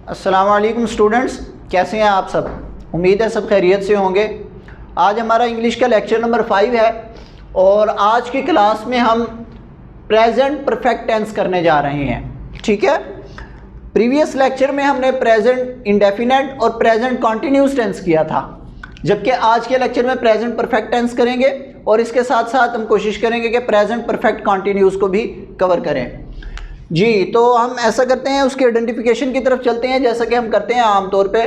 अस्सलाम वालेकुम स्टूडेंट्स, कैसे हैं आप सब। उम्मीद है सब खैरियत से होंगे। आज हमारा इंग्लिश का लेक्चर नंबर 5 है और आज की क्लास में हम प्रेजेंट परफेक्ट टेंस करने जा रहे हैं। ठीक है, प्रीवियस लेक्चर में हमने प्रेजेंट इंडेफिनेट और प्रेजेंट कॉन्टिन्यूस टेंस किया था, जबकि आज के लेक्चर में प्रेजेंट परफेक्ट टेंस करेंगे और इसके साथ साथ हम कोशिश करेंगे कि प्रेजेंट परफेक्ट कॉन्टिन्यूस को भी कवर करें। जी, तो हम ऐसा करते हैं, उसके आइडेंटिफिकेशन की तरफ चलते हैं। जैसा कि हम करते हैं आमतौर पे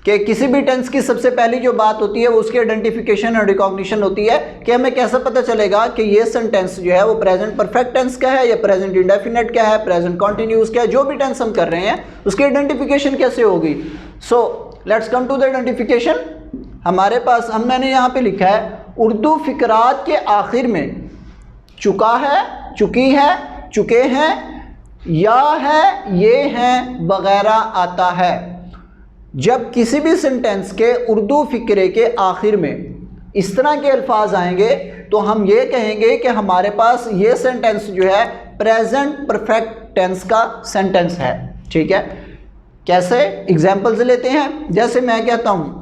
कि किसी भी टेंस की सबसे पहली जो बात होती है वो उसकी आइडेंटिफिकेशन और रिकॉग्निशन होती है कि हमें कैसे पता चलेगा कि ये सेंटेंस जो है वो प्रेजेंट परफेक्ट टेंस का है या प्रेजेंट इंडेफिनेट का है, प्रेजेंट कॉन्टिन्यूस का है। जो भी टेंस हम कर रहे हैं उसकी आइडेंटिफिकेशन कैसे होगी। So let's come to the identification. हमारे पास मैंने यहाँ पे लिखा है उर्दू फिकरात के आखिर में चुका है, चुकी है, चुके हैं, या है, ये हैं वगैरह आता है। जब किसी भी सेंटेंस के उर्दू फिक्रे के आखिर में इस तरह के अल्फाज आएंगे तो हम ये कहेंगे कि हमारे पास ये सेंटेंस जो है प्रेजेंट परफेक्ट टेंस का सेंटेंस है। ठीक है, कैसे एग्जाम्पल्स लेते हैं। जैसे मैं कहता हूँ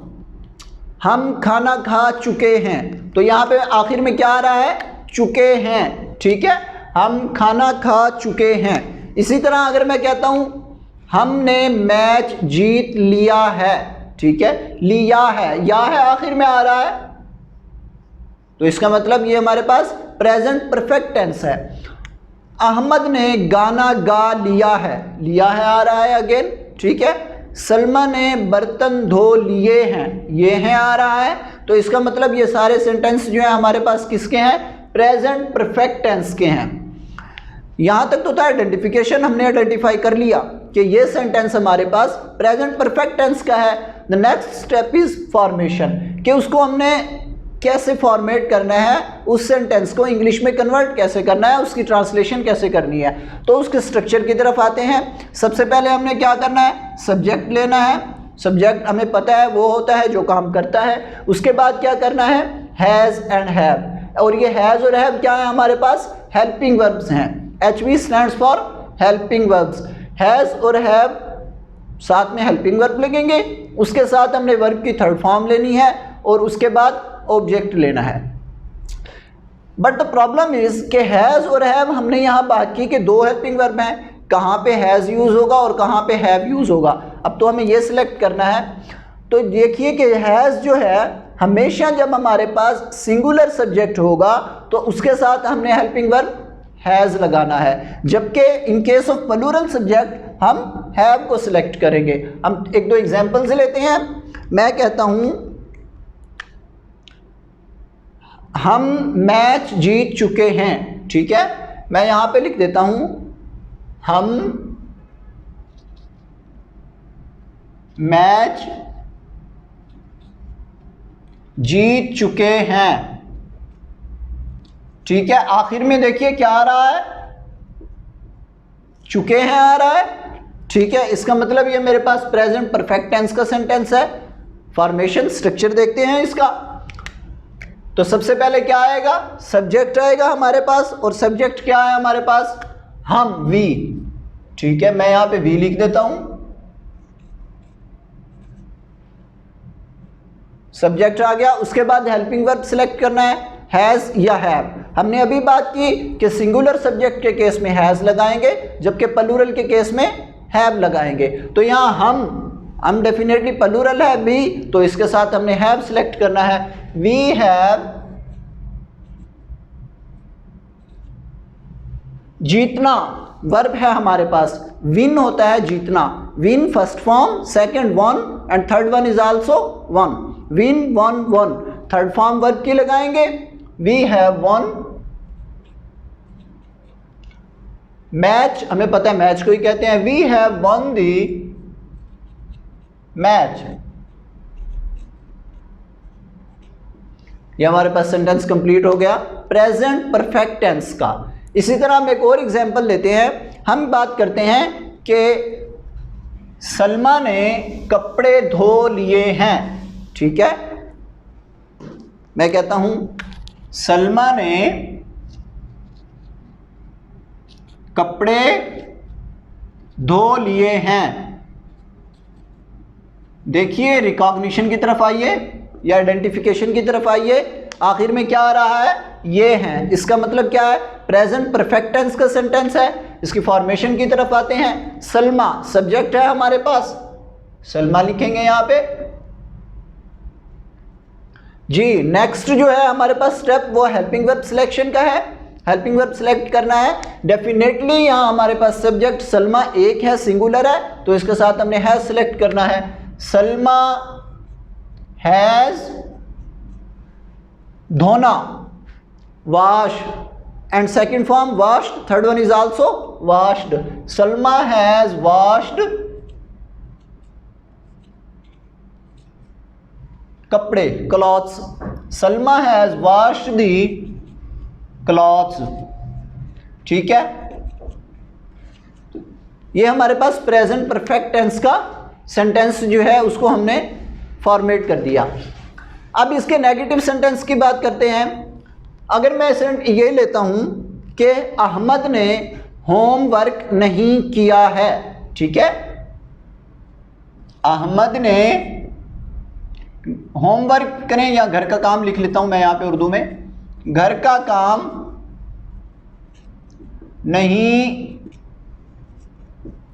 हम खाना खा चुके हैं, तो यहाँ पे आखिर में क्या आ रहा है, चुके हैं। ठीक है, हम खाना खा चुके हैं। इसी तरह अगर मैं कहता हूं हमने मैच जीत लिया है, ठीक है, लिया है, या है आखिर में आ रहा है, तो इसका मतलब ये हमारे पास प्रेजेंट परफेक्ट टेंस है। अहमद ने गाना गा लिया है, लिया है आ रहा है अगेन। ठीक है, सलमा ने बर्तन धो लिए हैं, ये हैं आ रहा है। तो इसका मतलब ये सारे सेंटेंस जो है हमारे पास किसके हैं, प्रेजेंट परफेक्ट टेंस के हैं। यहाँ तक तो था आइडेंटिफिकेशन, हमने आइडेंटिफाई कर लिया कि ये सेंटेंस हमारे पास प्रेजेंट परफेक्ट टेंस का है। The next step is formation, कि उसको हमने कैसे फॉर्मेट करना है, उस सेंटेंस को इंग्लिश में कन्वर्ट कैसे करना है, उसकी ट्रांसलेशन कैसे करनी है। तो उसके स्ट्रक्चर की तरफ आते हैं। सबसे पहले हमने क्या करना है, सब्जेक्ट लेना है। सब्जेक्ट हमें पता है वो होता है जो काम करता है। उसके बाद क्या करना है, हैज़ एंड हैव, और ये हैज़ और हैव क्या है हमारे पास, हेल्पिंग वर्ब्स हैं। HV stands for helping verbs. Has और हैव साथ में हेल्पिंग वर्ब लगेंगे। उसके साथ हमने वर्ब की थर्ड फॉर्म लेनी है और उसके बाद ऑब्जेक्ट लेना है। बट द प्रॉब्लम इज कि हैज़ और हैव हमने यहाँ बात की कि दो हेल्पिंग वर्ब हैं, कहाँ पे हैज़ यूज़ होगा और कहाँ पे हैव यूज़ होगा। अब तो हमें ये सिलेक्ट करना है। तो देखिए कि हैज़ जो है हमेशा जब हमारे पास सिंगुलर सब्जेक्ट होगा तो उसके साथ हमने हेल्पिंग वर्ब हैज़ लगाना है, जबकि in case of plural subject हम हैव को सिलेक्ट करेंगे। हम एक दो एग्जांपल्स लेते हैं। मैं कहता हूं हम मैच जीत चुके हैं। ठीक है, मैं यहां पे लिख देता हूं हम मैच जीत चुके हैं। ठीक है, आखिर में देखिए क्या आ रहा है, चुके हैं आ रहा है। ठीक है, इसका मतलब ये मेरे पास प्रेजेंट परफेक्ट टेंस का सेंटेंस है। फॉर्मेशन स्ट्रक्चर देखते हैं इसका। तो सबसे पहले क्या आएगा, सब्जेक्ट आएगा हमारे पास, और सब्जेक्ट क्या है हमारे पास, हम, वी। ठीक है, मैं यहां पे वी लिख देता हूं। सब्जेक्ट आ गया। उसके बाद हेल्पिंग वर्ब सिलेक्ट करना है, हैज़ या हैव। हमने अभी बात की कि सिंगुलर सब्जेक्ट के केस में हैज़ लगाएंगे, जबकि प्लूरल के केस में हैव लगाएंगे। तो यहाँ हम डेफिनेटली प्लूरल है भी, तो इसके साथ हमने हैव सिलेक्ट करना है। वी हैव जीतना वर्ब है हमारे पास, विन होता है जीतना। Win first form, second one and third one is also one. Win, one, one, third form verb की लगाएंगे। वी हैव वन मैच, हमें पता है मैच को ही कहते हैं। We have won the match. ये हमारे पास सेंटेंस कंप्लीट हो गया प्रेजेंट परफेक्ट टेंस का। इसी तरह हम एक और एग्जांपल लेते हैं। हम बात करते हैं कि सलमा ने कपड़े धो लिए हैं। ठीक है, मैं कहता हूं सलमा ने कपड़े धो लिए हैं। देखिए रिकॉग्निशन की तरफ आइए या आइडेंटिफिकेशन की तरफ आइए, आखिर में क्या आ रहा है, ये है। इसका मतलब क्या है, प्रेजेंट परफेक्ट टेंस का सेंटेंस है। इसकी फॉर्मेशन की तरफ आते हैं। सलमा सब्जेक्ट है हमारे पास, सलमा लिखेंगे यहां पे जी। नेक्स्ट जो है हमारे पास स्टेप वो हेल्पिंग वर्ब सिलेक्शन का है। हेल्पिंग वर्ब सिलेक्ट करना है। डेफिनेटली यहां हमारे पास सब्जेक्ट सलमा एक है, सिंगुलर है, तो इसके साथ हमने हैज सिलेक्ट करना है। सलमा हैज धोना, wash, and second form washed, third one is also washed. Salma has washed कपड़े, clothes. Salma has washed the clothes. ठीक है, ये हमारे पास प्रेजेंट परफेक्ट टेंस का सेंटेंस जो है उसको हमने फॉर्मेट कर दिया। अब इसके नेगेटिव सेंटेंस की बात करते हैं। अगर मैं ये लेता हूं कि अहमद ने होमवर्क नहीं किया है, ठीक है, अहमद ने होमवर्क करें या घर का काम लिख लेता हूं मैं यहां पे उर्दू में, घर का काम नहीं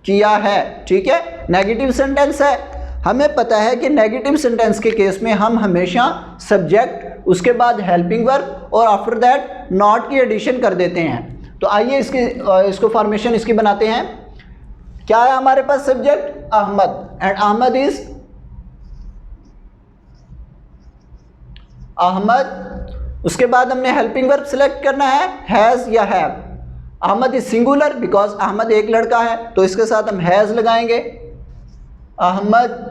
किया है। ठीक है, नेगेटिव सेंटेंस है। हमें पता है कि नेगेटिव सेंटेंस के केस में हम हमेशा सब्जेक्ट, उसके बाद हेल्पिंग वर्ब और आफ्टर दैट नॉट की एडिशन कर देते हैं। तो आइए इसको फॉर्मेशन इसकी बनाते हैं। क्या है हमारे पास subject Ahmed, and Ahmed is Ahmed. उसके बाद हमने हेल्पिंग वर्ब सिलेक्ट करना है, हैज या have. Ahmed is singular because Ahmed एक लड़का है, तो इसके साथ हम हैज लगाएंगे, अहमद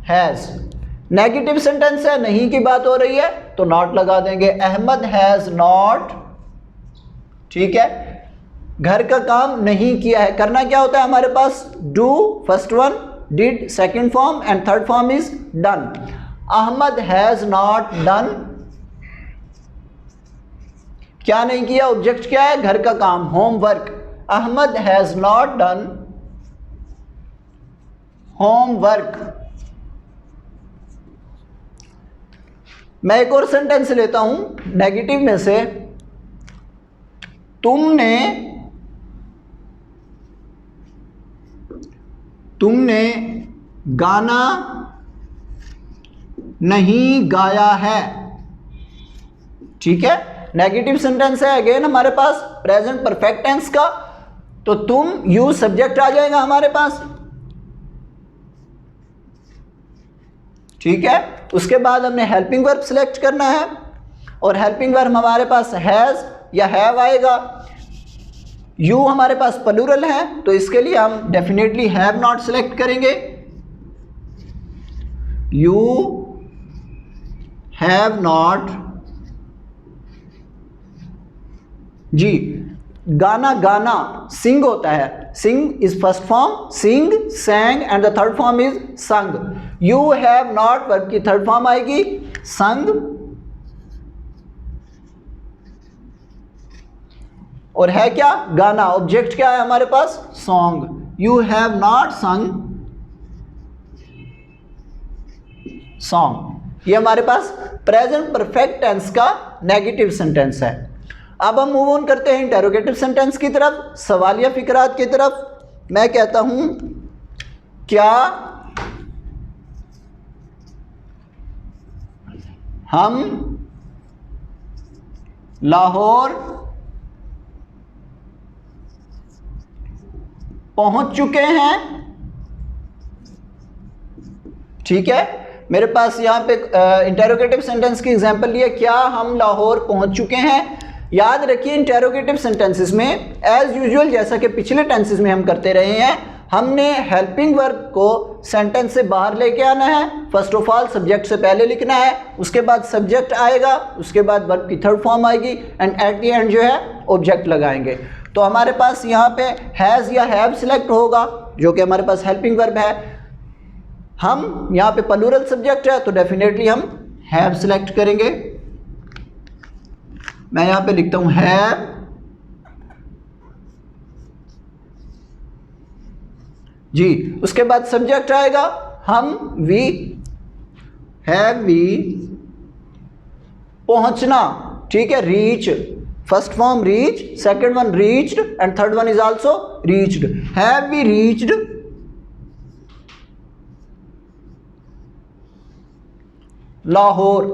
हैज। नेगेटिव सेंटेंस है, नहीं की बात हो रही है, तो नॉट लगा देंगे, अहमद हैज नॉट। ठीक है, घर का काम नहीं किया है। करना क्या होता है हमारे पास, do first one, did second form, and third form is done. Ahmed has not done, क्या नहीं किया, ऑब्जेक्ट क्या है, घर का काम, homework. Ahmed has not done homework. मैं एक और सेंटेंस लेता हूं नेगेटिव में से, तुमने गाना नहीं गाया है। ठीक है, नेगेटिव सेंटेंस है, अगेन हमारे पास प्रेजेंट परफेक्ट टेंस का, तो तुम यू सब्जेक्ट आ जाएगा हमारे पास। ठीक है, उसके बाद हमने हेल्पिंग वर्ब सिलेक्ट करना है, और हेल्पिंग वर्ब हमारे पास हैज या हैव आएगा। यू हमारे पास प्लूरल है, तो इसके लिए हम डेफिनेटली हैव नॉट सिलेक्ट करेंगे। यू हैव नॉट जी। गाना, गाना सिंग होता है, sing is first form, sing, sang, and the third form is sung. You have not verb की थर्ड फॉर्म आएगी संग, और है क्या, गाना। ऑब्जेक्ट क्या है हमारे पास, song. You have not sung song. ये हमारे पास प्रेजेंट परफेक्ट टेंस का नेगेटिव सेंटेंस है। अब हम मूव ऑन करते हैं इंटेरोगेटिव सेंटेंस की तरफ, सवालिया फिकरात की तरफ। मैं कहता हूं क्या हम लाहौर पहुंच चुके हैं। ठीक है, मेरे पास यहां पे इंटेरोगेटिव सेंटेंस की एग्जांपल लिया, क्या हम लाहौर पहुंच चुके हैं। याद रखिए इंटेरोगेटिव सेंटेंसेस में एज यूजुअल, जैसा कि पिछले टेंसेस में हम करते रहे हैं, हमने हेल्पिंग वर्ब को सेंटेंस से बाहर लेके आना है। फर्स्ट ऑफ ऑल सब्जेक्ट से पहले लिखना है, उसके बाद सब्जेक्ट आएगा, उसके बाद वर्ब की थर्ड फॉर्म आएगी, एंड एट द एंड जो है ऑब्जेक्ट लगाएंगे। तो हमारे पास यहाँ पे हैज़ या हैव सिलेक्ट होगा, जो कि हमारे पास हेल्पिंग वर्ब है। हम यहाँ पे प्लूरल सब्जेक्ट है, तो डेफिनेटली हम हैव सिलेक्ट करेंगे। मैं यहाँ पे लिखता हूँ हैव जी। उसके बाद सब्जेक्ट आएगा, हम वी, हैव वी, पहुंचना, ठीक है, reach, first form reach, second one reached and third one is also reached. Have we reached Lahore.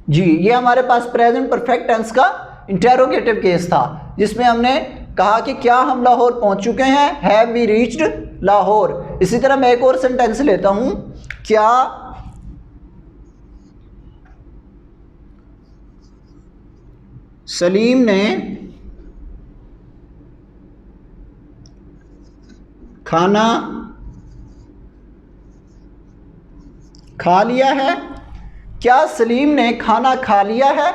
जी, ये हमारे पास प्रेजेंट परफेक्ट टेंस का इंटेरोगेटिव केस था जिसमें हमने कहा कि क्या हम लाहौर पहुंच चुके हैं, हैव वी रीच्ड लाहौर। इसी तरह मैं एक और सेंटेंस लेता हूं, क्या सलीम ने खाना खा लिया है। क्या सलीम ने खाना खा लिया है,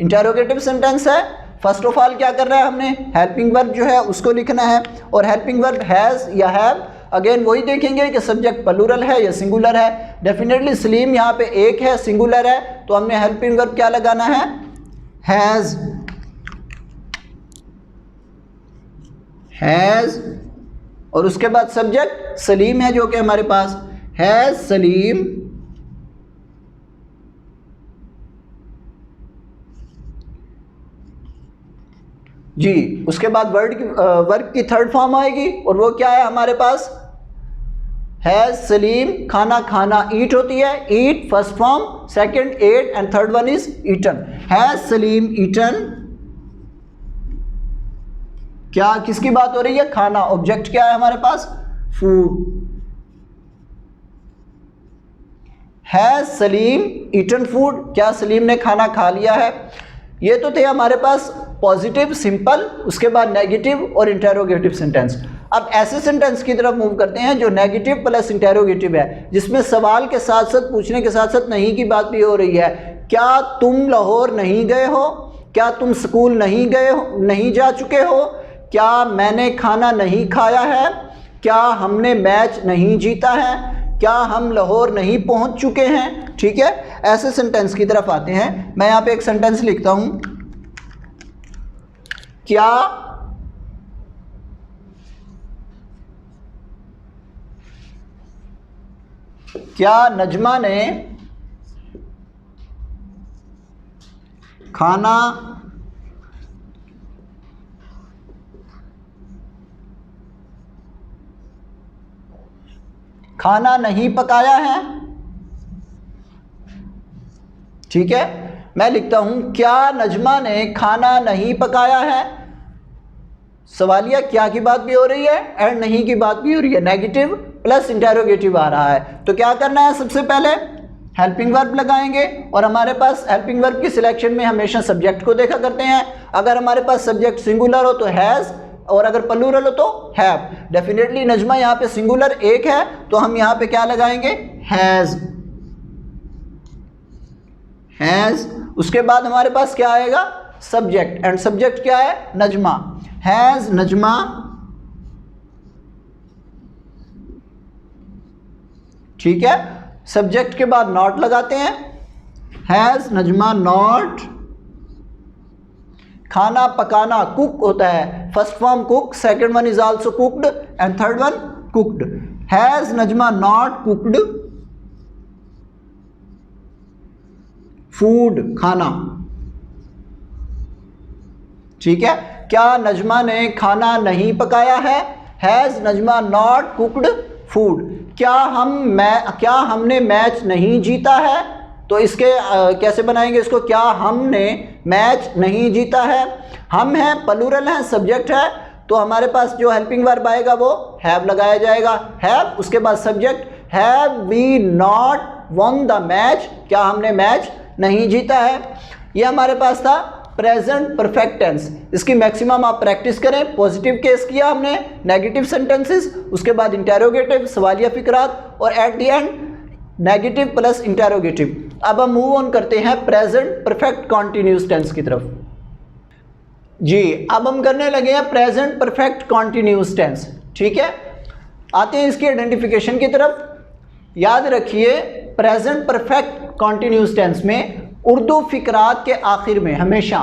इंटेरोगेटिव सेंटेंस है। फर्स्ट ऑफ ऑल क्या कर रहा है, हमने हेल्पिंग वर्ब जो है उसको लिखना है, और हेल्पिंग वर्ब हैज़ या हैव, अगेन वही देखेंगे कि सब्जेक्ट प्लूरल है या सिंगुलर है। डेफिनेटली सलीम यहाँ पे एक है, सिंगुलर है, तो हमने हेल्पिंग वर्ब क्या लगाना है, हैज़, हैज़, और उसके बाद सब्जेक्ट सलीम है जो कि हमारे पास, हैज़ सलीम जी। उसके बाद वर्ब की थर्ड फॉर्म आएगी और वो क्या है हमारे पास, हैज सलीम, खाना खाना ईट होती है, eat first form, second ate and third one is eaten. Has Salim eaten, क्या किसकी बात हो रही है, खाना, ऑब्जेक्ट क्या है हमारे पास, food. Has Salim eaten food, क्या सलीम ने खाना खा लिया है। ये तो थे हमारे पास पॉजिटिव, सिंपल, उसके बाद नेगेटिव और इंटेरोगेटिव सेंटेंस। अब ऐसे सेंटेंस की तरफ मूव करते हैं जो नेगेटिव प्लस इंटेरोगेटिव है, जिसमें सवाल के साथ साथ, पूछने के साथ साथ नहीं की बात भी हो रही है। क्या तुम लाहौर नहीं गए हो, क्या तुम स्कूल नहीं गए हो, नहीं जा चुके हो, क्या मैंने खाना नहीं खाया है, क्या हमने मैच नहीं जीता है, क्या हम लाहौर नहीं पहुंच चुके हैं। ठीक है, ऐसे सेंटेंस की तरफ आते हैं। मैं यहाँ पे एक सेंटेंस लिखता हूं, क्या नजमा ने खाना नहीं पकाया है। ठीक है, मैं लिखता हूं, क्या नजमा ने खाना नहीं पकाया है। सवालिया क्या की बात भी हो रही है एंड नहीं की बात भी हो रही है, नेगेटिव प्लस इंटेरोगेटिव आ रहा है। तो क्या करना है, सबसे पहले हेल्पिंग वर्ब लगाएंगे, और हमारे पास हेल्पिंग वर्ब की सिलेक्शन में हमेशा सब्जेक्ट को देखा करते हैं। अगर हमारे पास सब्जेक्ट सिंगुलर हो तो हैज़, और अगर प्लूरल हो तो हैव। डेफिनेटली नजमा यहाँ पे सिंगुलर एक है, तो हम यहाँ पे क्या लगाएंगे, हैज़, हैज़। उसके बाद हमारे पास क्या आएगा, सब्जेक्ट, एंड सब्जेक्ट क्या है, नजमा। हैज़ नजमा, ठीक है। सब्जेक्ट के बाद नॉट लगाते हैं, हैज़ नजमा नॉट खाना पकाना, कुक होता है, first form cook, second one is also cooked and third one cooked. Has Najma not cooked food, खाना। ठीक है, क्या नजमा ने खाना नहीं पकाया है, has Najma not cooked food. क्या हमने मैच नहीं जीता है, तो इसके कैसे बनाएंगे इसको, क्या हमने मैच नहीं जीता है। हम है, प्लूरल है, सब्जेक्ट है, तो हमारे पास जो हेल्पिंग वर्ब आएगा वो हैव लगाया जाएगा, हैव। उसके बाद subject, have we not won the match, क्या हमने मैच नहीं जीता है। ये हमारे पास था प्रेजेंट परफेक्ट टेंस। इसकी मैक्सिमम आप प्रैक्टिस करें। पॉजिटिव केस किया हमने, नेगेटिव सेंटेंसेस, उसके बाद इंटेरोगेटिव, सवालिया फिक्रात, और at the end negative plus interrogative. अब हम मूव ऑन करते हैं प्रेजेंट परफेक्ट कॉन्टिन्यूस टेंस की तरफ। जी, अब हम करने लगे हैं प्रेजेंट परफेक्ट कॉन्टिन्यूस टेंस। ठीक है, आते हैं इसकी आइडेंटिफिकेशन की तरफ। याद रखिए, प्रेजेंट परफेक्ट कॉन्टिन्यूस टेंस में उर्दू फिक्रात के आखिर में हमेशा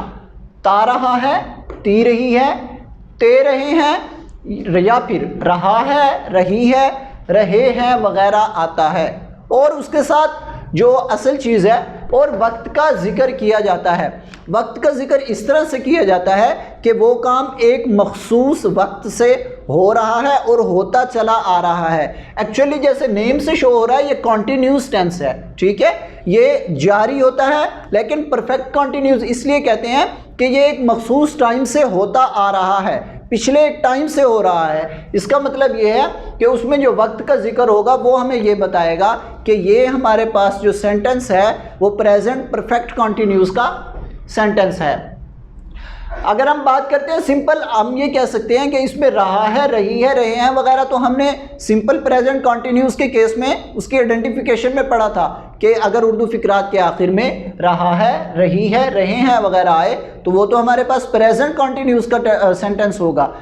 ता रहा है, ती रही है, ते रहे हैं या फिर रहा है, रही है, रहे हैं वगैरह आता है। और उसके साथ जो असल चीज़ है और वक्त का जिक्र किया जाता है। वक्त का जिक्र इस तरह से किया जाता है कि वो काम एक मखसूस वक्त से हो रहा है और होता चला आ रहा है। एक्चुअली जैसे नेम से शो हो रहा है, ये कॉन्टिन्यूस टेंस है, ठीक है, ये जारी होता है, लेकिन परफेक्ट कॉन्टिन्यूस इसलिए कहते हैं कि ये एक मखसूस टाइम से होता आ रहा है, पिछले एक टाइम से हो रहा है। इसका मतलब ये है कि उसमें जो वक्त का जिक्र होगा वो हमें ये बताएगा कि ये हमारे पास जो सेंटेंस है वो प्रेजेंट परफेक्ट कॉन्टिन्यूस का सेंटेंस है। अगर हम बात करते हैं सिंपल, हम ये कह सकते हैं कि इसमें रहा है, रही है, रहे हैं वगैरह, तो हमने सिंपल प्रेजेंट कॉन्टिन्यूस के केस में उसकी आइडेंटिफिकेशन में पढ़ा था कि अगर उर्दू फिकरात के आखिर में रहा है, रही है, रहे हैं वगैरह आए तो वो तो हमारे पास प्रेजेंट कॉन्टिन्यूस का सेंटेंस होगा।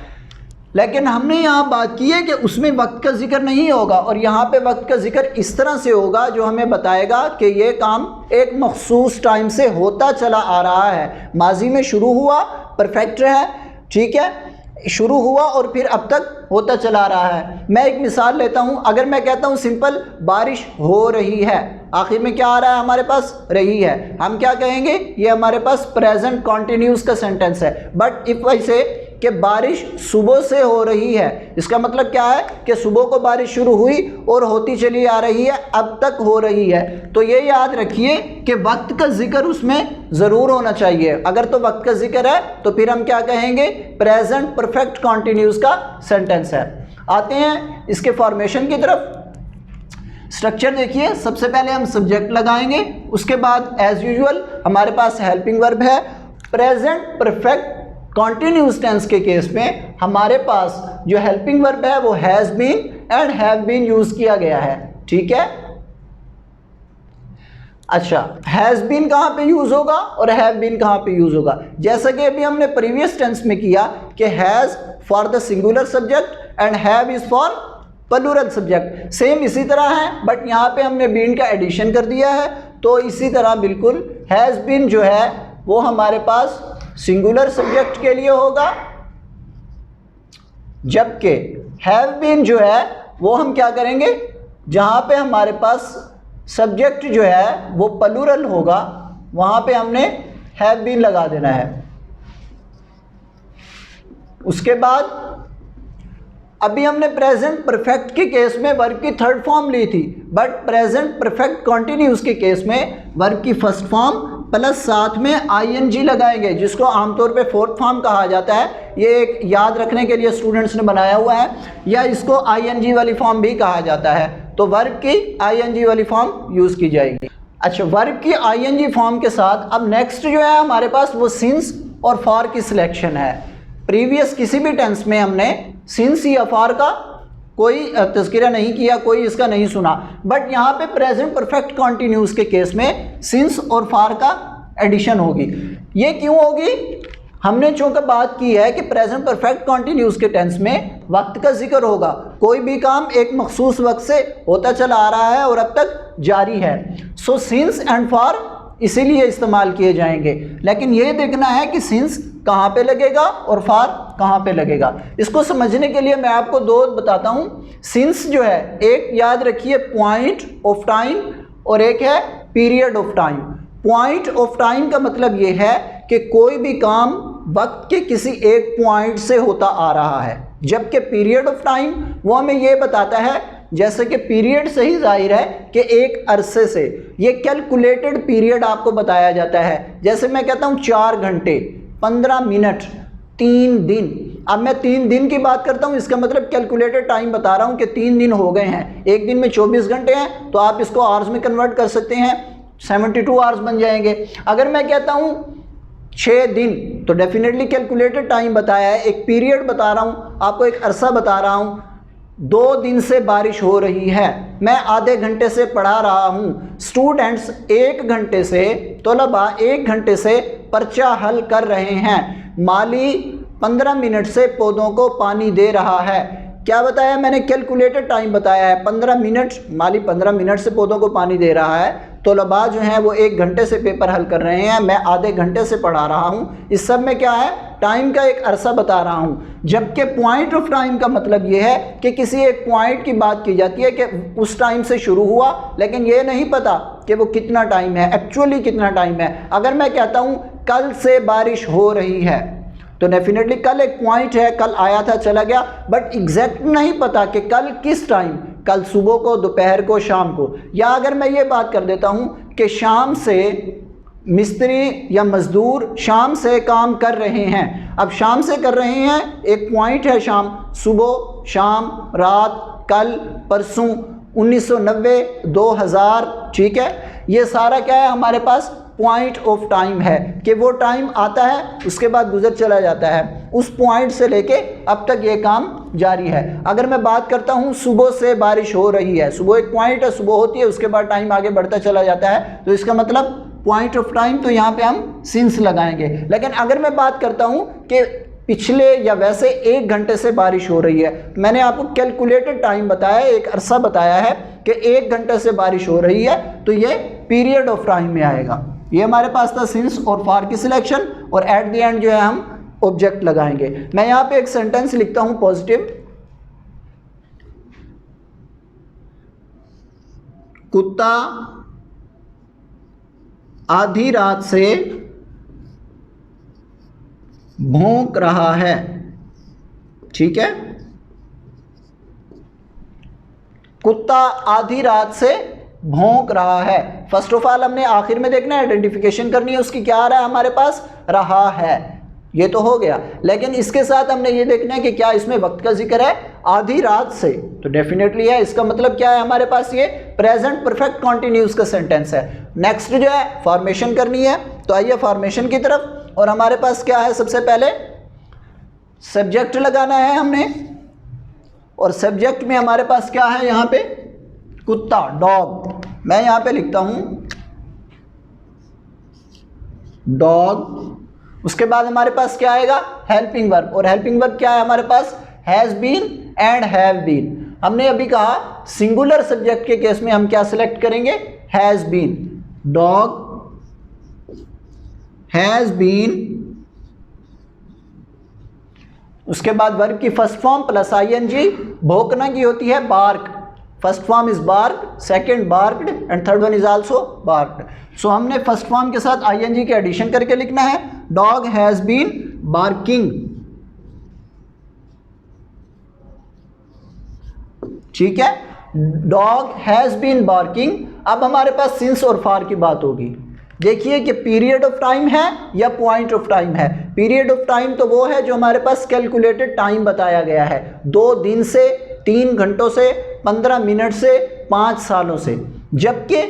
लेकिन हमने यहाँ बात की है कि उसमें वक्त का जिक्र नहीं होगा, और यहाँ पे वक्त का जिक्र इस तरह से होगा जो हमें बताएगा कि ये काम एक मखसूस टाइम से होता चला आ रहा है। माजी में शुरू हुआ, परफेक्ट है, ठीक है, शुरू हुआ और फिर अब तक होता चला रहा है। मैं एक मिसाल लेता हूँ, अगर मैं कहता हूँ सिंपल बारिश हो रही है, आखिर में क्या आ रहा है हमारे पास, रही है, हम क्या कहेंगे, ये हमारे पास प्रेजेंट कॉन्टिन्यूस का सेंटेंस है। बट इफ आई से कि बारिश सुबह से हो रही है, इसका मतलब क्या है कि सुबह को बारिश शुरू हुई और होती चली आ रही है, अब तक हो रही है। तो ये याद रखिए कि वक्त का जिक्र उसमें ज़रूर होना चाहिए। अगर तो वक्त का जिक्र है तो फिर हम क्या कहेंगे, प्रेजेंट परफेक्ट कॉन्टिन्यूस का सेंटेंस है। आते हैं इसके फॉर्मेशन की तरफ। स्ट्रक्चर देखिए, सबसे पहले हम सब्जेक्ट लगाएंगे, उसके बाद एज यूजुअल हमारे पास हेल्पिंग वर्ब है। प्रेजेंट परफेक्ट कॉन्टिन्यूस टेंस के केस में हमारे पास जो हेल्पिंग वर्ब है वो has been and have been use किया गया है, ठीक है। अच्छा, हैज़ बीन कहाँ पे यूज होगा और हैव बीन कहाँ पे यूज होगा, जैसा कि अभी हमने प्रीवियस टेंस में किया कि has for the singular subject and have is for plural subject, same इसी तरह है, बट यहाँ पे हमने बीन का एडिशन कर दिया है। तो इसी तरह बिल्कुल हैज़ बीन जो है वो हमारे पास सिंगुलर सब्जेक्ट के लिए होगा, जबकि हैव बीन जो है वो हम क्या करेंगे, जहां पे हमारे पास सब्जेक्ट जो है वो प्लूरल होगा वहां पे हमने हैव बीन लगा देना है। उसके बाद अभी हमने प्रेजेंट परफेक्ट के केस में वर्ब की थर्ड फॉर्म ली थी, बट प्रेजेंट परफेक्ट कॉन्टिन्यूस के केस में वर्ब की फर्स्ट फॉर्म प्लस साथ में आईएनजी लगाएंगे, जिसको आमतौर पे फोर्थ फॉर्म कहा जाता है। ये एक याद रखने के लिए स्टूडेंट्स ने बनाया हुआ है, या इसको आईएनजी वाली फॉर्म भी कहा जाता है। तो वर्ब की आईएनजी वाली फॉर्म यूज की जाएगी। अच्छा, वर्ब की आईएनजी फॉर्म के साथ अब नेक्स्ट जो है हमारे पास वो सिंस और फॉर की सिलेक्शन है। प्रीवियस किसी भी टेंस में हमने सिंस या फॉर का कोई तज़किरा नहीं किया, कोई इसका नहीं सुना, बट यहाँ पे प्रेजेंट परफेक्ट कॉन्टिन्यूस के केस में सिंस और फॉर का एडिशन होगी। ये क्यों होगी, हमने चूंकि बात की है कि प्रेजेंट परफेक्ट कॉन्टिन्यूस के टेंस में वक्त का जिक्र होगा, कोई भी काम एक मखसूस वक्त से होता चला आ रहा है और अब तक जारी है। सो सिंस एंड फॉर इसीलिए इस्तेमाल किए जाएंगे, लेकिन ये देखना है कि सिंस कहाँ पे लगेगा और फॉर कहाँ पे लगेगा। इसको समझने के लिए मैं आपको दो बताता हूँ। सिंस जो है, एक याद रखिए पॉइंट ऑफ टाइम और एक है period of time. Point of time का मतलब ये है कि कोई भी काम वक्त के किसी एक पॉइंट से होता आ रहा है, जबकि पीरियड ऑफ टाइम वो हमें ये बताता है, जैसे कि पीरियड से ही जाहिर है कि एक अरसे से, ये कैलकुलेटेड पीरियड आपको बताया जाता है। जैसे मैं कहता हूँ 4 घंटे 15 मिनट 3 दिन, अब मैं 3 दिन की बात करता हूँ, इसका मतलब कैलकुलेटेड टाइम बता रहा हूँ कि 3 दिन हो गए हैं। एक दिन में 24 घंटे हैं तो आप इसको आवर्स में कन्वर्ट कर सकते हैं, 72 आवर्स बन जाएंगे। अगर मैं कहता हूँ 6 दिन तो डेफिनेटली कैलकुलेटेड टाइम बताया है, एक पीरियड बता रहा हूँ, आपको एक अरसा बता रहा हूँ। 2 दिन से बारिश हो रही है, मैं आधे घंटे से पढ़ा रहा हूँ। स्टूडेंट्स 1 घंटे से, तलबा 1 घंटे से पर्चा हल कर रहे हैं। माली 15 मिनट से पौधों को पानी दे रहा है। क्या बताया मैंने, कैलकुलेटेड टाइम बताया है 15 मिनट, माली 15 मिनट से पौधों को पानी दे रहा है। तलबा जो हैं वो 1 घंटे से पेपर हल कर रहे हैं, मैं आधे घंटे से पढ़ा रहा हूँ। इस सब में क्या है, टाइम का एक अरसा बता रहा हूँ। जबकि पॉइंट ऑफ टाइम का मतलब ये है कि किसी एक पॉइंट की बात की जाती है कि उस टाइम से शुरू हुआ, लेकिन ये नहीं पता कि वो कितना टाइम है, एक्चुअली कितना टाइम है। अगर मैं कहता हूँ कल से बारिश हो रही है, तो डेफिनेटली कल एक पॉइंट है, कल आया था चला गया, बट एग्जैक्ट नहीं पता कि कल किस टाइम, कल सुबह को, दोपहर को, शाम को। या अगर मैं ये बात कर देता हूँ कि शाम से मिस्त्री या मज़दूर शाम से काम कर रहे हैं। अब शाम से कर रहे हैं, एक पॉइंट है शाम, सुबह, शाम, रात, कल, परसों, 1990, 2000, ठीक है। ये सारा क्या है हमारे पास, पॉइंट ऑफ टाइम है कि वो टाइम आता है, उसके बाद गुजर चला जाता है। उस पॉइंट से लेके अब तक ये काम जारी है। अगर मैं बात करता हूँ सुबह से बारिश हो रही है, सुबह एक पॉइंट है, सुबह होती है, उसके बाद टाइम आगे बढ़ता चला जाता है, तो इसका मतलब पॉइंट ऑफ टाइम, तो यहाँ पे हम सिंस लगाएंगे। लेकिन अगर मैं बात करता हूँ कि पिछले या वैसे 1 घंटे से बारिश हो रही है, मैंने आपको कैलकुलेटेड टाइम बताया, एक अरसा बताया है कि 1 घंटे से बारिश हो रही है, तो ये पीरियड ऑफ टाइम में आएगा। ये हमारे पास था सिंस और फॉर की सिलेक्शन, और एट द एंड जो है हम ऑब्जेक्ट लगाएंगे। मैं यहाँ पे एक सेंटेंस लिखता हूँ पॉजिटिव, कुत्ता आधी रात से भौंक रहा है, ठीक है। कुत्ता आधी रात से भौंक रहा है। फर्स्ट ऑफ ऑल हमने आखिर में देखना है, आइडेंटिफिकेशन करनी है उसकी, क्या आ रहा है हमारे पास, रहा है, ये तो हो गया। लेकिन इसके साथ हमने ये देखना है कि क्या इसमें वक्त का जिक्र है, आधी रात से, तो डेफिनेटली है। इसका मतलब क्या है हमारे पास, ये प्रेजेंट परफेक्ट कॉन्टिन्यूस का सेंटेंस है। नेक्स्ट जो है फॉर्मेशन करनी है, तो आइए फॉर्मेशन की तरफ। और हमारे पास क्या है, सबसे पहले सब्जेक्ट लगाना है हमने, और सब्जेक्ट में हमारे पास क्या है यहाँ पे, कुत्ता, डॉग। मैं यहाँ पे लिखता हूँ डॉग। उसके बाद हमारे पास क्या आएगा, हेल्पिंग वर्ब, और हेल्पिंग वर्ब क्या है हमारे पास, has been and have been. हमने अभी कहा सिंगुलर सब्जेक्ट के केस में हम क्या सिलेक्ट करेंगे, has been, dog has been. उसके बाद वर्ब की फर्स्ट फॉर्म प्लस आईएनजी, भौंकना की होती है bark, first form is bark, second barked and third one is also barked. So हमने फर्स्ट फॉर्म के साथ आईएनजी के एडिशन करके लिखना है, डॉग हैज बीन बार्किंग, ठीक है, डॉग हैज बीन बार्किंग। अब हमारे पास सिंस और फॉर की बात होगी। देखिए कि पीरियड ऑफ टाइम है या पॉइंट ऑफ टाइम है। पीरियड ऑफ टाइम तो वो है जो हमारे पास कैलकुलेटेड टाइम बताया गया है, 2 दिन से, 3 घंटों से, 15 मिनट से, 5 सालों से। जबकि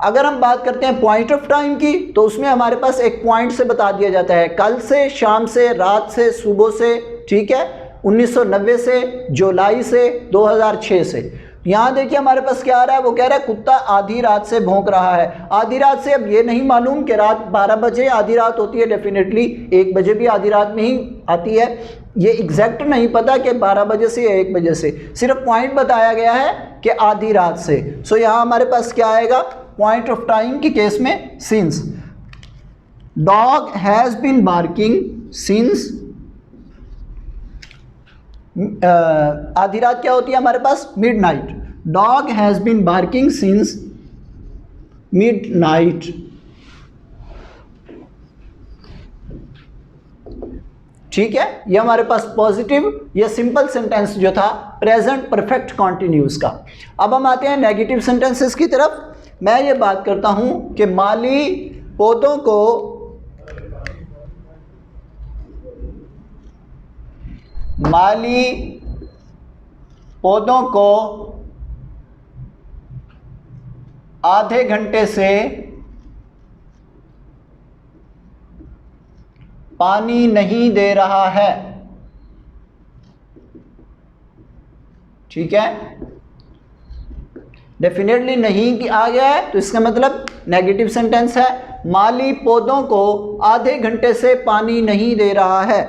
अगर हम बात करते हैं पॉइंट ऑफ टाइम की, तो उसमें हमारे पास एक पॉइंट से बता दिया जाता है, कल से, शाम से, रात से, सुबह से, ठीक है, 1990 से, जुलाई से, 2006 से। यहाँ देखिए हमारे पास क्या आ रहा है, वो कह रहा है कुत्ता आधी रात से भौंक रहा है। आधी रात से, अब ये नहीं मालूम कि रात 12 बजे आधी रात होती है, डेफिनेटली 1 बजे भी आधी रात में ही आती है, ये एग्जैक्ट नहीं पता कि 12 बजे से या 1 बजे से, सिर्फ पॉइंट बताया गया है कि आधी रात से। सो यहाँ हमारे पास क्या आएगा, पॉइंट ऑफ टाइम के केस में since. Dog has been barking since, आधी रात क्या होती है हमारे पास, midnight. Dog has been barking since midnight, ठीक है। ये हमारे पास पॉजिटिव, ये सिंपल सेंटेंस जो था प्रेजेंट परफेक्ट कॉन्टिन्यूस का। अब हम आते हैं नेगेटिव सेंटेंसेस की तरफ। मैं ये बात करता हूं कि माली पौधों को आधे घंटे से पानी नहीं दे रहा है, ठीक है। डेफिनेटली नहीं कि आ गया है, तो इसका मतलब नेगेटिव सेंटेंस है। माली पौधों को आधे घंटे से पानी नहीं दे रहा है।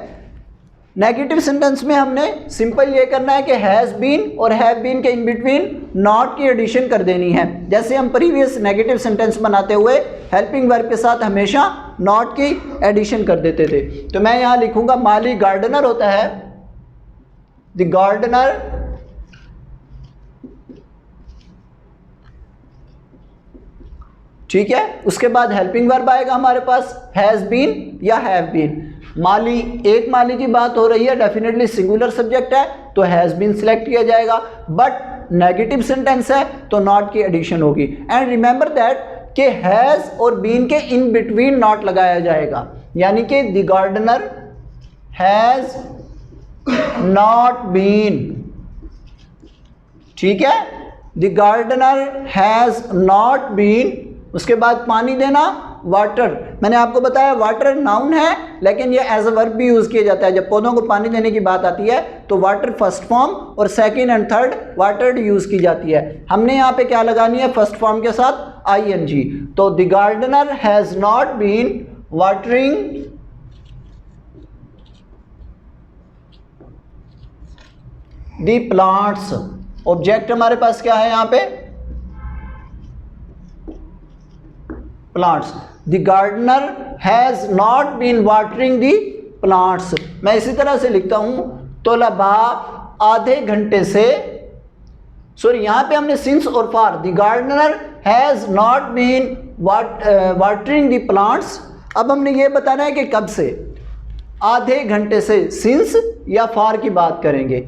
नेगेटिव सेंटेंस में हमने सिंपल ये करना है कि हैज़ बीन और हैव बीन के इन बिटवीन नॉट की एडिशन कर देनी है। जैसे हम प्रीवियस नेगेटिव सेंटेंस बनाते हुए हेल्पिंग वर्ब के साथ हमेशा नॉट की एडिशन कर देते थे। तो मैं यहाँ लिखूंगा माली गार्डनर होता है, द गार्डनर ठीक है। उसके बाद हेल्पिंग वर्ब आएगा हमारे पास हैज बीन या हैव बीन। माली, एक माली की बात हो रही है, डेफिनेटली सिंगुलर सब्जेक्ट है तो हैज बीन सिलेक्ट किया जाएगा, बट नेगेटिव सेंटेंस है तो नॉट की एडिशन होगी। एंड रिमेंबर दैट कि हैज और बीन के इन बिटवीन नॉट लगाया जाएगा, यानी कि the gardener has not been, ठीक है, the gardener has not been. उसके बाद पानी देना वाटर, मैंने आपको बताया वाटर नाउन है लेकिन ये एज अ वर्ब भी यूज किया जाता है। जब पौधों को पानी देने की बात आती है तो वाटर फर्स्ट फॉर्म और second and third watered use की जाती है। हमने यहाँ पे क्या लगानी है, फर्स्ट फॉर्म के साथ आईएनजी। तो the gardener has not been watering the plants. Object हमारे पास क्या है यहाँ पे, plants. The gardener has not been watering the plants. मैं इसी तरह से लिखता हूं, तोलबा आधे घंटे से, सॉरी यहाँ पे हमने सिंस और for, the gardener has not been watering the plants. अब हमने ये बताना है कि कब से, आधे घंटे से, सिंस या फॉर की बात करेंगे।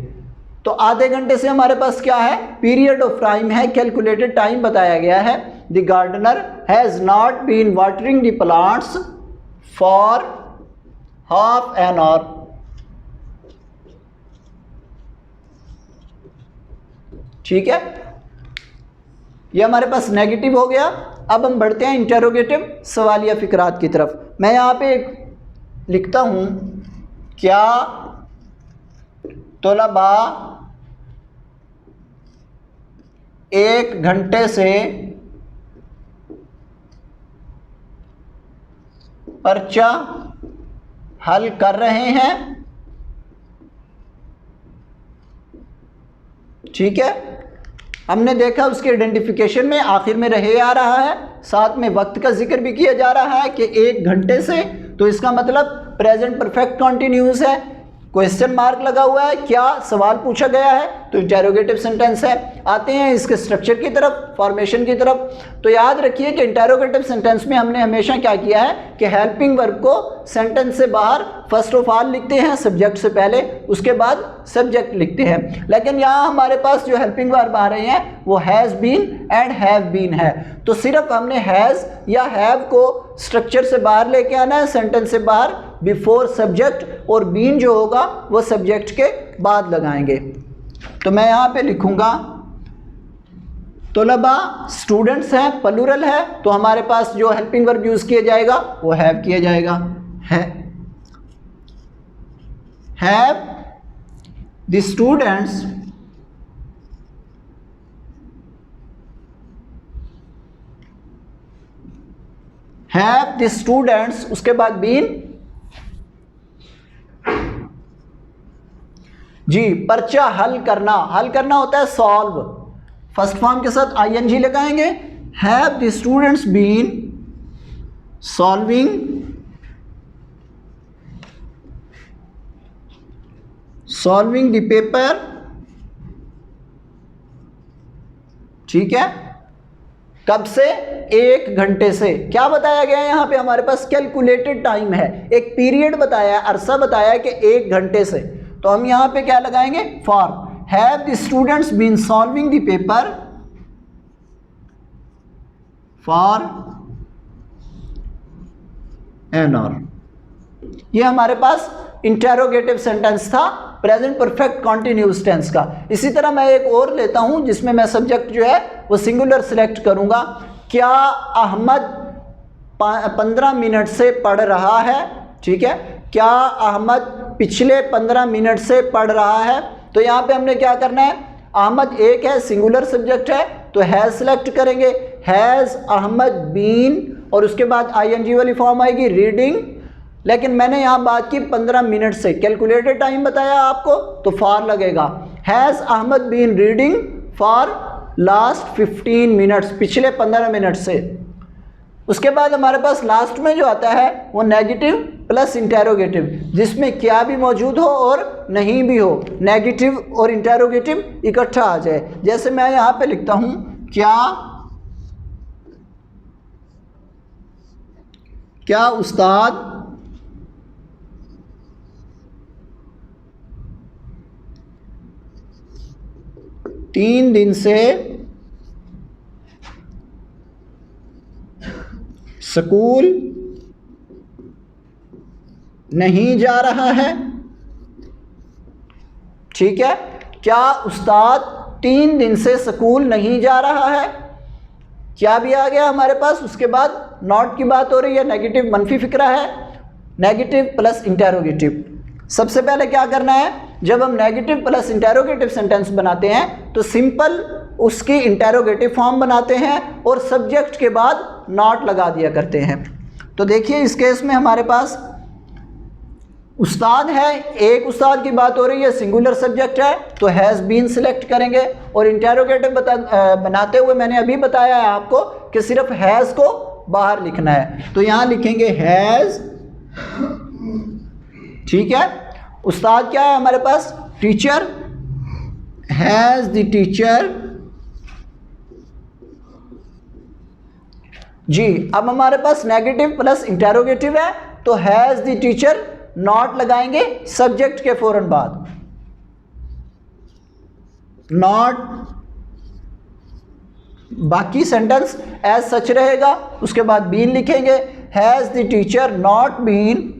तो आधे घंटे से हमारे पास क्या है, पीरियड ऑफ टाइम है, कैलकुलेटेड टाइम बताया गया है। The gardener has not been watering the plants for half an hour. ठीक है, ये हमारे पास नेगेटिव हो गया। अब हम बढ़ते हैं इंटेरोगेटिव सवालिया फिक्रात की तरफ। मैं यहाँ पे लिखता हूं, क्या तोलबा एक घंटे से पर्चा हल कर रहे हैं। ठीक है, हमने देखा उसके आइडेंटिफिकेशन में आखिर में रहे आ रहा है, साथ में वक्त का जिक्र भी किया जा रहा है कि एक घंटे से, तो इसका मतलब प्रेजेंट परफेक्ट कॉन्टिन्यूस है। क्वेश्चन मार्क लगा हुआ है, क्या सवाल पूछा गया है, तो इंटेरोगेटिव सेंटेंस है। आते हैं इसके स्ट्रक्चर की तरफ, फॉर्मेशन की तरफ। तो याद रखिए कि इंटेरोगेटिव सेंटेंस में हमने हमेशा क्या किया है कि हेल्पिंग वर्ब को सेंटेंस से बाहर फर्स्ट ऑफ ऑल लिखते हैं, सब्जेक्ट से पहले, उसके बाद सब्जेक्ट लिखते हैं। लेकिन यहाँ हमारे पास जो हेल्पिंग वर्ब आ रहे हैं वो has been and have been है, तो सिर्फ हमने हैज़ या हैव को स्ट्रक्चर से बाहर लेके आना है, सेंटेंस से बाहर, बिफोर सब्जेक्ट, और बीन जो होगा वो सब्जेक्ट के बाद लगाएंगे। तो मैं यहाँ पे लिखूंगा तोलबा स्टूडेंट्स हैं, प्लूरल है, तो हमारे पास जो हेल्पिंग वर्ब यूज किया जाएगा वो हैव किया जाएगा। Have the students have the students, उसके बाद बीन जी, पर्चा हल करना, हल करना होता है सॉल्व, फर्स्ट फॉर्म के साथ आईएनजी लगाएंगे। Have the students been solving the paper. ठीक है, कब से, एक घंटे से। क्या बताया गया है यहाँ पे, हमारे पास कैलकुलेटेड टाइम है, एक पीरियड बताया है, अरसा बताया है कि एक घंटे से। तो हम यहाँ पे क्या लगाएंगे, for. Have the students been solving the paper for an hour. ये हमारे पास इंटेरोगेटिव सेंटेंस था प्रेजेंट परफेक्ट कॉन्टिन्यूअस टेंस का। इसी तरह मैं एक और लेता हूं जिसमें मैं सब्जेक्ट जो है वो सिंगुलर सिलेक्ट करूंगा। क्या अहमद 15 मिनट से पढ़ रहा है। ठीक है, क्या अहमद पिछले 15 मिनट से पढ़ रहा है। तो यहाँ पे हमने क्या करना है, अहमद एक है, सिंगुलर सब्जेक्ट है, तो हैज सिलेक्ट करेंगे। हैज अहमद बीन, और उसके बाद आईएनजी वाली फॉर्म आएगी रीडिंग। लेकिन मैंने यहाँ बात की 15 मिनट से, कैलकुलेटेड टाइम बताया आपको, तो फॉर लगेगा। Has Ahmad been reading for last 15 minutes, पिछले 15 मिनट से। उसके बाद हमारे पास लास्ट में जो आता है वो नेगेटिव प्लस इंटेरोगेटिव, जिसमें क्या भी मौजूद हो और नहीं भी हो, नेगेटिव और इंटेरोगेटिव इकट्ठा आ जाए। जैसे मैं यहाँ पे लिखता हूँ क्या उस्ताद तीन दिन से स्कूल नहीं जा रहा है। ठीक है, क्या उस्ताद 3 दिन से स्कूल नहीं जा रहा है, क्या भी आ गया हमारे पास। उसके बाद नॉट की बात हो रही है, नेगेटिव मनफी फिक्रा है, नेगेटिव प्लस इंटेरोगेटिव। सबसे पहले क्या करना है, जब हम नेगेटिव प्लस इंटेरोगेटिव सेंटेंस बनाते हैं तो सिंपल उसकी इंटेरोगेटिव फॉर्म बनाते हैं और सब्जेक्ट के बाद नॉट लगा दिया करते हैं। तो देखिए इस केस में हमारे पास उस्ताद है, एक उस्ताद की बात हो रही है, सिंगुलर सब्जेक्ट है, तो हैज़ बीन सिलेक्ट करेंगे। और इंटेरोगेटिव बनाते हुए मैंने अभी बताया है आपको कि सिर्फ हैज़ को बाहर लिखना है, तो यहाँ लिखेंगे हैज़। ठीक है, उस्ताद क्या है हमारे पास, टीचर, हैज़ द टीचर। जी, अब हमारे पास नेगेटिव प्लस इंटेरोगेटिव है, तो हैज़ द टीचर नॉट लगाएंगे सब्जेक्ट के फौरन बाद, नॉट, बाकी सेंटेंस एज सच रहेगा। उसके बाद बीन लिखेंगे, has the teacher not been,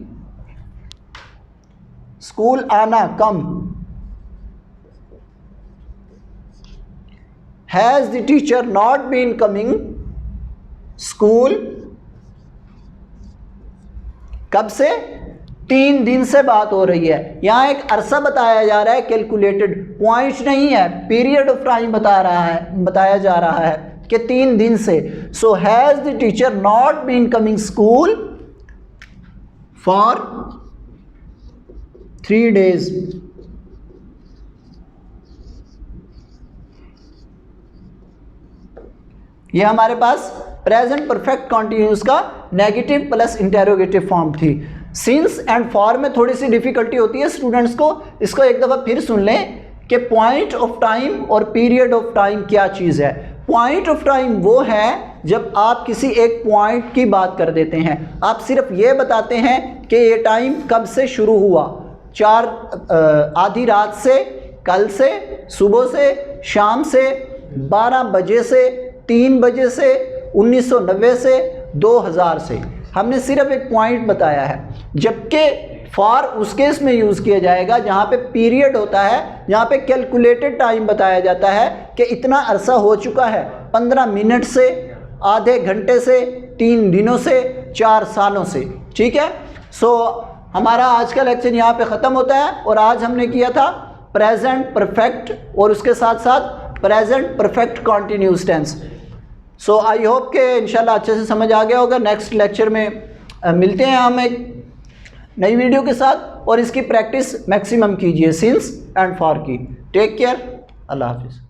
school आना come, has the teacher not been coming school, कब से, 3 दिन से बात हो रही है। यहाँ एक अरसा बताया जा रहा है, कैलकुलेटेड, पॉइंट नहीं है, पीरियड ऑफ टाइम बताया जा रहा है कि 3 दिन से। So has the teacher not been coming school for 3 days। ये हमारे पास प्रेजेंट परफेक्ट कॉन्टिन्यूस का नेगेटिव प्लस इंटेरोगेटिव फॉर्म थी। सिंस एंड फॉर में थोड़ी सी डिफिकल्टी होती है स्टूडेंट्स को, इसको एक दफ़ा फिर सुन लें कि पॉइंट ऑफ टाइम और पीरियड ऑफ टाइम क्या चीज़ है। पॉइंट ऑफ टाइम वो है जब आप किसी एक पॉइंट की बात कर देते हैं, आप सिर्फ ये बताते हैं कि ये टाइम कब से शुरू हुआ, आधी रात से, कल से, सुबह से, शाम से, 12 बजे से, 3 बजे से, 1990 से, 2000 से, हमने सिर्फ एक पॉइंट बताया है। जबकि फॉर उस केस में यूज़ किया जाएगा जहाँ पे पीरियड होता है, जहाँ पे कैलकुलेटेड टाइम बताया जाता है कि इतना अरसा हो चुका है, 15 मिनट से, आधे घंटे से, 3 दिनों से, 4 सालों से। ठीक है, सो हमारा आज का लेक्चर यहाँ पे ख़त्म होता है। और आज हमने किया था प्रेजेंट परफेक्ट और उसके साथ साथ present perfect continuous tense. So I hope कि इंशाल्लाह अच्छे से समझ आ गया होगा। नेक्स्ट लेक्चर में मिलते हैं हम एक नई वीडियो के साथ, और इसकी प्रैक्टिस मैक्सिमम कीजिए सिंस एंड फॉर की। टेक केयर, अल्लाह हाफिज़।